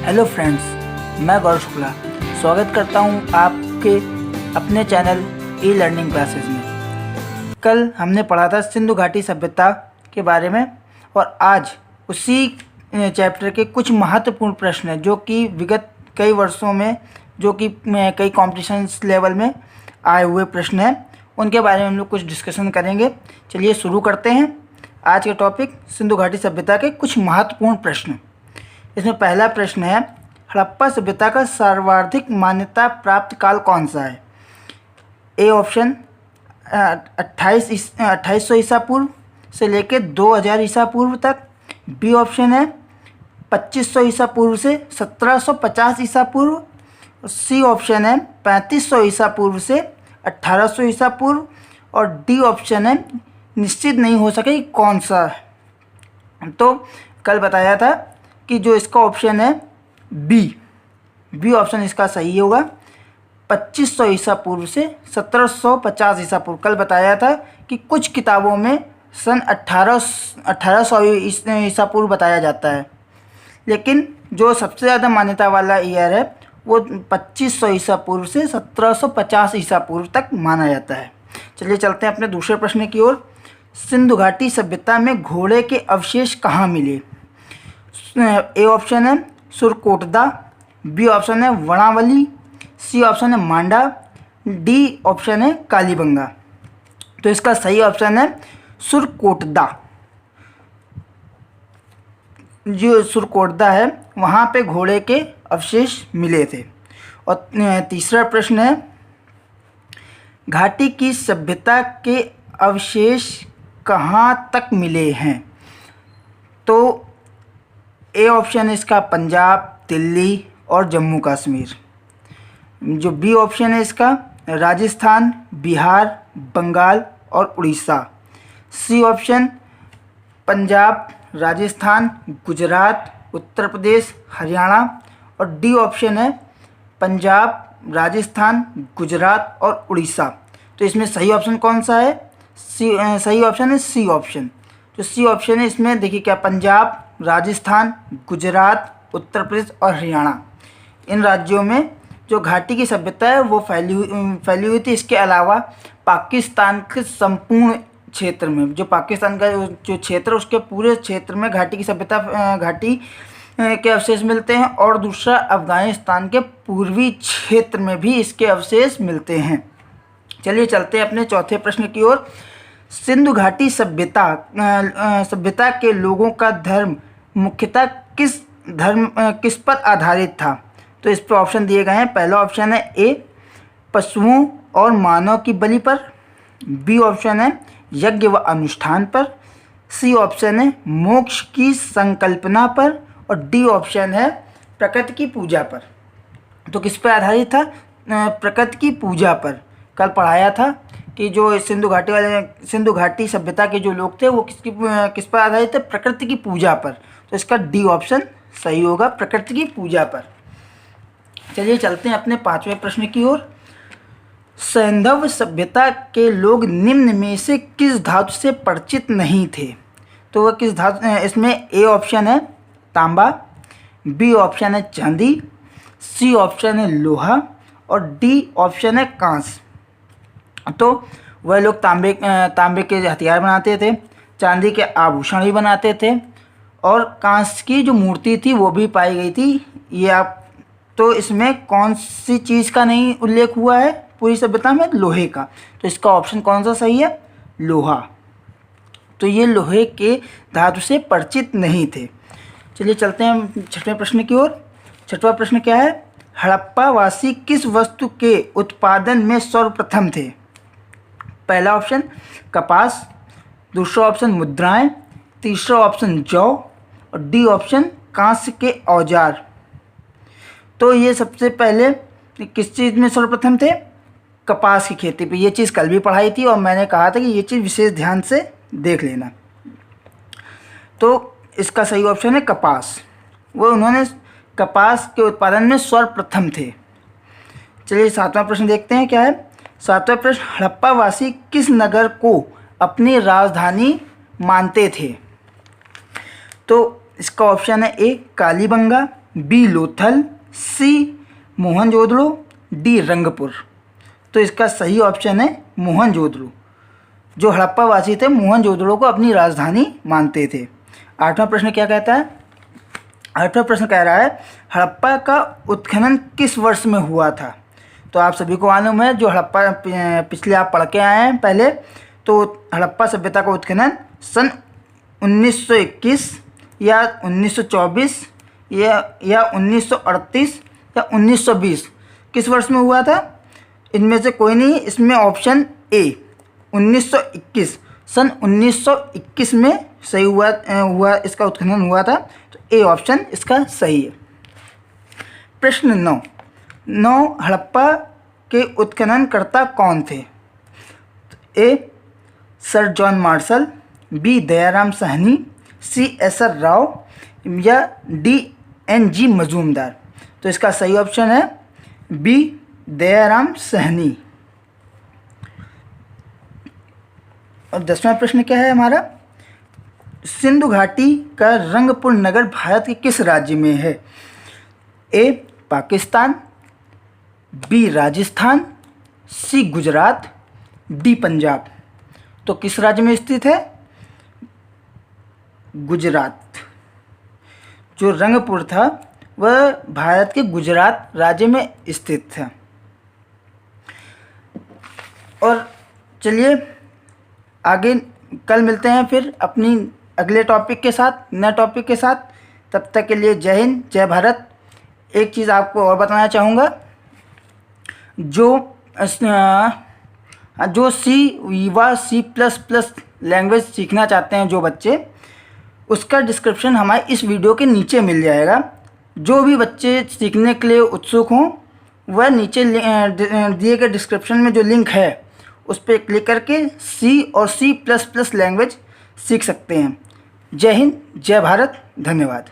Hello friends, मैं गौरव शुक्ला स्वागत करता हूं आपके अपने चैनल ई लर्निंग क्लासेस में। कल हमने पढ़ा था सिंधु घाटी सभ्यता के बारे में और आज उसी चैप्टर के कुछ महत्वपूर्ण प्रश्न हैं जो कि विगत कई वर्षों में जो कि कई कॉम्पिटिशन लेवल में आए हुए प्रश्न हैं, उनके बारे में हम लोग कुछ डिस्कशन करेंगे। चलिए शुरू करते हैं। आज के टॉपिक सिंधु घाटी सभ्यता के कुछ महत्वपूर्ण प्रश्न। इसमें पहला प्रश्न है, हड़प्पा सभ्यता का सर्वाधिक मान्यता प्राप्त काल कौन सा है? ए ऑप्शन 2800 ईसा पूर्व से लेकर 2000 ईसा पूर्व तक। बी ऑप्शन है 2500 ईसा पूर्व से 1750 ईसा पूर्व। सी ऑप्शन है 3500 ईसा पूर्व से 1800 ईसा पूर्व। और डी ऑप्शन है निश्चित नहीं हो सके कौन सा है। तो कल बताया था कि जो इसका ऑप्शन है बी ऑप्शन इसका सही होगा, 2500 ईसा पूर्व से 1750 ईसा पूर्व। कल बताया था कि कुछ किताबों में सन 1800 ईसा पूर्व बताया जाता है, लेकिन जो सबसे ज़्यादा मान्यता वाला ईयर है वो 2500 ईसा पूर्व से 1750 ईसा पूर्व तक माना जाता है। चलिए चलते हैं अपने दूसरे प्रश्न की ओर। सिंधु घाटी सभ्यता में घोड़े के अवशेष कहाँ मिले? ए ऑप्शन है सुरकोटदा, बी ऑप्शन है वणावली, सी ऑप्शन है मांडा, डी ऑप्शन है कालीबंगा। तो इसका सही ऑप्शन है सुरकोटदा। जो सुरकोटदा है वहाँ पे घोड़े के अवशेष मिले थे। और तीसरा प्रश्न है, घाटी की सभ्यता के अवशेष कहाँ तक मिले हैं? तो ए ऑप्शन है इसका पंजाब, दिल्ली और जम्मू कश्मीर। जो बी ऑप्शन है इसका राजस्थान, बिहार, बंगाल और उड़ीसा। C option Punjab, Rajasthan, Gujarat, Uttar Pradesh, Haryana. और डी ऑप्शन है पंजाब, राजस्थान, गुजरात और उड़ीसा। तो इसमें सही ऑप्शन कौन सा है? सही ऑप्शन है सी ऑप्शन। जो सी ऑप्शन है इसमें देखिए क्या, पंजाब, राजस्थान, गुजरात, उत्तर प्रदेश और हरियाणा, इन राज्यों में जो घाटी की सभ्यता है वो फैली हुई थी। इसके अलावा पाकिस्तान के संपूर्ण क्षेत्र में, जो पाकिस्तान का जो क्षेत्र है उसके पूरे क्षेत्र में घाटी की सभ्यता घाटी के अवशेष मिलते हैं। और दूसरा, अफगानिस्तान के पूर्वी क्षेत्र में भी इसके अवशेष मिलते हैं। चलिए चलते हैं अपने चौथे प्रश्न की ओर। सिंधु घाटी सभ्यता के लोगों का धर्म मुख्यतः किस पर आधारित था? तो इस पर ऑप्शन दिए गए हैं। पहला ऑप्शन है ए पशुओं और मानव की बलि पर, बी ऑप्शन है यज्ञ व अनुष्ठान पर, सी ऑप्शन है मोक्ष की संकल्पना पर और डी ऑप्शन है प्रकृति की पूजा पर। तो किस पर आधारित था? प्रकृति की पूजा पर। कल पढ़ाया था कि जो सिंधु घाटी सभ्यता के जो लोग थे वो किस पर आधारित थे? प्रकृति की पूजा पर। तो इसका डी ऑप्शन सही होगा, प्रकृति की पूजा पर। चलिए चलते हैं अपने पांचवें प्रश्न की ओर। सैंधव सभ्यता के लोग निम्न में से किस धातु से परिचित नहीं थे? तो वह किस धातु? इसमें ए ऑप्शन है तांबा, बी ऑप्शन है चांदी, सी ऑप्शन है लोहा और डी ऑप्शन है कांस। तो वह लोग तांबे के हथियार बनाते थे, चांदी के आभूषण भी बनाते थे और कांस की जो मूर्ति थी वो भी पाई गई थी। ये आप तो इसमें कौन सी चीज़ का नहीं उल्लेख हुआ है पूरी सभ्यता में? लोहे का। तो इसका ऑप्शन कौन सा सही है? लोहा। तो ये लोहे के धातु से परिचित नहीं थे। चलिए चलते हैं छठवें प्रश्न की ओर। छठवां प्रश्न क्या है? हड़प्पा वासी किस वस्तु के उत्पादन में सर्वप्रथम थे? पहला ऑप्शन कपास, दूसरा ऑप्शन मुद्राएं, तीसरा ऑप्शन जौ और डी ऑप्शन कांस्य के औजार। तो ये सबसे पहले किस चीज़ में सर्वप्रथम थे? कपास की खेती पे। ये चीज़ कल भी पढ़ाई थी और मैंने कहा था कि ये चीज़ विशेष ध्यान से देख लेना। तो इसका सही ऑप्शन है कपास। वो उन्होंने कपास के उत्पादन में सर्वप्रथम थे। चलिए सातवां प्रश्न देखते हैं क्या है। सातवां प्रश्न, हड़प्पा वासी किस नगर को अपनी राजधानी मानते थे? तो इसका ऑप्शन है ए कालीबंगा, बी लोथल, सी मोहनजोदड़ो, डी रंगपुर। तो इसका सही ऑप्शन है मोहनजोदड़ो। जो हड़प्पा वासी थे मोहनजोदड़ो को अपनी राजधानी मानते थे। 8वां प्रश्न क्या कहता है? 8वां प्रश्न कह रहा है हड़प्पा का उत्खनन किस वर्ष में हुआ था? तो आप सभी को मालूम है, जो हड़प्पा पिछले आप पढ़ के आए हैं पहले, तो हड़प्पा सभ्यता का उत्खनन सन 1921 या 1924 या 1938 या 1920 किस वर्ष में हुआ था? इनमें से कोई नहीं, इसमें ऑप्शन ए 1921, सन 1921 में सही हुआ इसका उत्खनन हुआ था। तो ए ऑप्शन इसका सही है। प्रश्न 9 हड़प्पा के उत्खननकर्ता कौन थे? A sir John Marshall, B Dayaram Sahni, C S R Rao या डी एन जी मजूमदार। तो इसका सही ऑप्शन है बी दयाराम साहनी। और 10वां प्रश्न क्या है हमारा? सिंधु घाटी का रंगपुर नगर भारत के किस राज्य में है? ए पाकिस्तान, बी राजस्थान, सी गुजरात, डी पंजाब। तो किस राज्य में स्थित है? गुजरात। जो रंगपुर था वह भारत के गुजरात राज्य में स्थित था। और चलिए आगे कल मिलते हैं फिर अपनी अगले टॉपिक के साथ, नए टॉपिक के साथ। तब तक के लिए जय हिंद, जय भारत। एक चीज़ आपको और बताना चाहूँगा, जो C++ लैंग्वेज सीखना चाहते हैं जो बच्चे, उसका डिस्क्रिप्शन हमारे इस वीडियो के नीचे मिल जाएगा। जो भी बच्चे सीखने के लिए उत्सुक हों वह नीचे दिए गए डिस्क्रिप्शन में जो लिंक है उस पर क्लिक करके C और C++ लैंग्वेज सीख सकते हैं। जय हिंद, जय भारत, धन्यवाद।